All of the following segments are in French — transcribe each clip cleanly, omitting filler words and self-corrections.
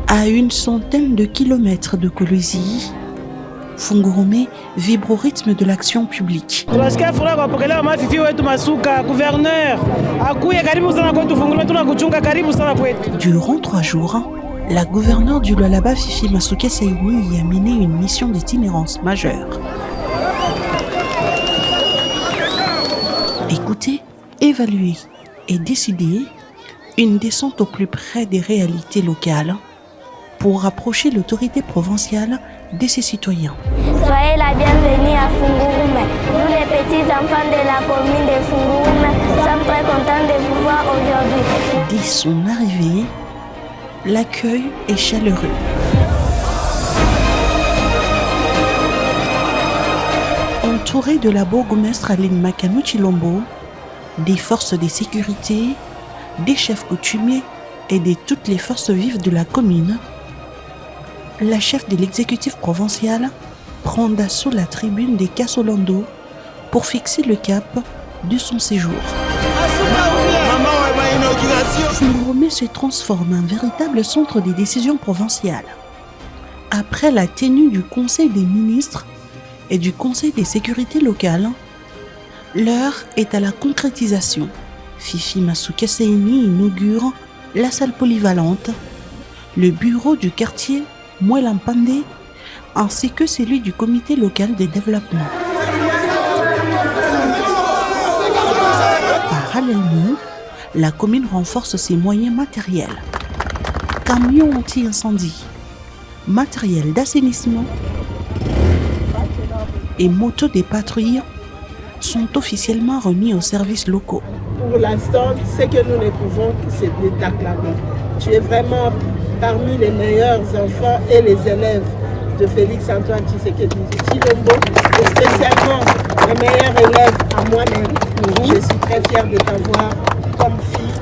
À une centaine de kilomètres de Kolwezi, Fungurume vibre au rythme de l'action publique. Durant 3 jours, la gouverneure du Lualaba, Fifi Masuke Saini, y a mené une mission d'itinérance majeure. Écouter, évaluer et décider, une descente au plus près des réalités locales pour rapprocher l'autorité provinciale de ses citoyens. Soyez la bienvenue à Fungurume. Nous, les petits enfants de la commune de Fungurume, sommes très contents de vous voir aujourd'hui. Dès son arrivée, l'accueil est chaleureux. Entouré de la bourgmestre Aline Makano Chilombo, des forces de sécurité, des chefs coutumiers et de toutes les forces vives de la commune, la chef de l'exécutif provincial prend d'assaut la tribune des Kasolando pour fixer le cap de son séjour. Fungurume se transforme en véritable centre des décisions provinciales. Après la tenue du Conseil des ministres et du Conseil des sécurités locales, l'heure est à la concrétisation. Fifi Masuke Saini inaugure la salle polyvalente, le bureau du quartier Mwelampande, ainsi que celui du comité local de développement. Parallèlement, la commune renforce ses moyens matériels. Camions anti-incendie, matériel d'assainissement et motos des patrouilles sont officiellement remis aux services locaux. Pour l'instant, ce que nous ne pouvons, c'est de t'acclamer. Tu es vraiment parmi les meilleurs enfants et les élèves de Félix-Antoine Tshisekedi Tshilombo, et spécialement le meilleur élève à moi-même. Je suis très fière de t'avoir comme fille,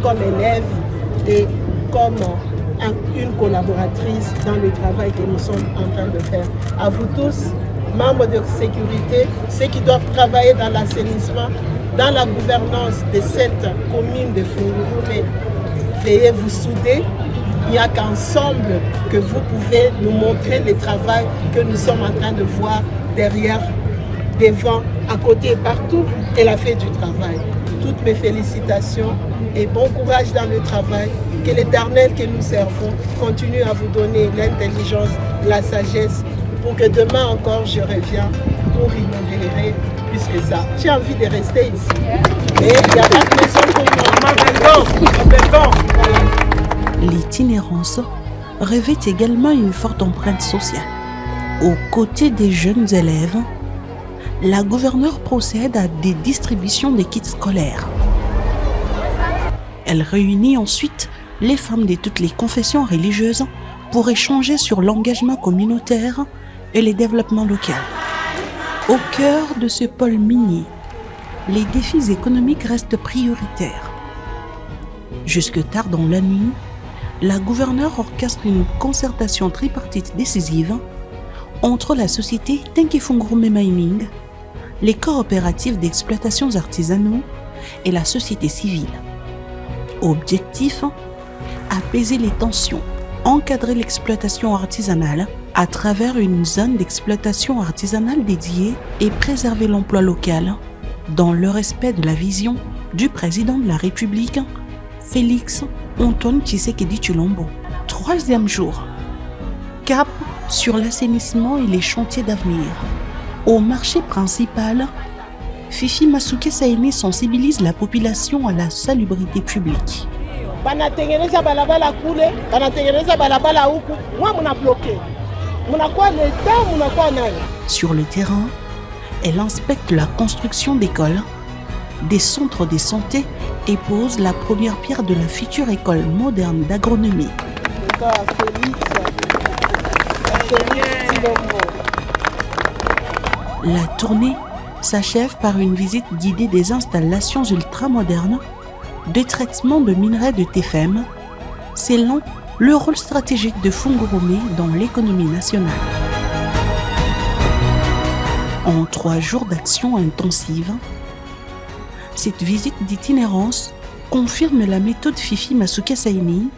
comme élève et comme une collaboratrice dans le travail que nous sommes en train de faire. À vous tous, membres de sécurité, ceux qui doivent travailler dans l'assainissement, dans la gouvernance de cette commune de Fungurume, veuillez vous souder. Il n'y a qu'ensemble que vous pouvez nous montrer le travail que nous sommes en train de voir derrière, devant, à côté et partout. Elle a fait du travail. Toutes mes félicitations et bon courage dans le travail. Que l'Éternel que nous servons continue à vous donner l'intelligence, la sagesse, pour que demain encore je reviens pour inaugurer plus que ça. J'ai envie de rester ici. Mais il n'y a pas de maison pour moi. L'itinérance revêt également une forte empreinte sociale. Aux côtés des jeunes élèves, la gouverneure procède à des distributions de kits scolaires. Elle réunit ensuite les femmes de toutes les confessions religieuses pour échanger sur l'engagement communautaire et le développement local. Au cœur de ce pôle minier, les défis économiques restent prioritaires. Jusque tard dans la nuit, la gouverneure orchestre une concertation tripartite décisive entre la société Tenke Fungurume Mining, les coopératives d'exploitations artisanaux et la société civile. Objectif, apaiser les tensions, encadrer l'exploitation artisanale à travers une zone d'exploitation artisanale dédiée et préserver l'emploi local dans le respect de la vision du président de la République, Félix-Antoine Tshisekedi Tshilombo. 3e jour, cap sur l'assainissement et les chantiers d'avenir. Au marché principal, Fifi Masuke Saini sensibilise la population à la salubrité publique. Banatengeneza balabala kule, banatengeneza balabala huku, moi muna bloqué. Munakuwa l'État, munakuwa nani? Sur le terrain, elle inspecte la construction d'écoles, des centres de santé et pose la première pierre de la future école moderne d'agronomie. La tournée s'achève par une visite guidée des installations ultramodernes de traitement de minerais de TFM, scellant le rôle stratégique de Fungurume dans l'économie nationale. En 3 jours d'action intensive, cette visite d'itinérance confirme la méthode Fifi Masuke Saini,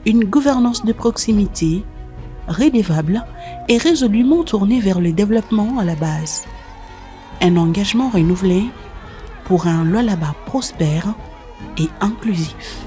une gouvernance de proximité, redevable et résolument tournée vers le développement à la base. Un engagement renouvelé pour un Lualaba prospère et inclusif.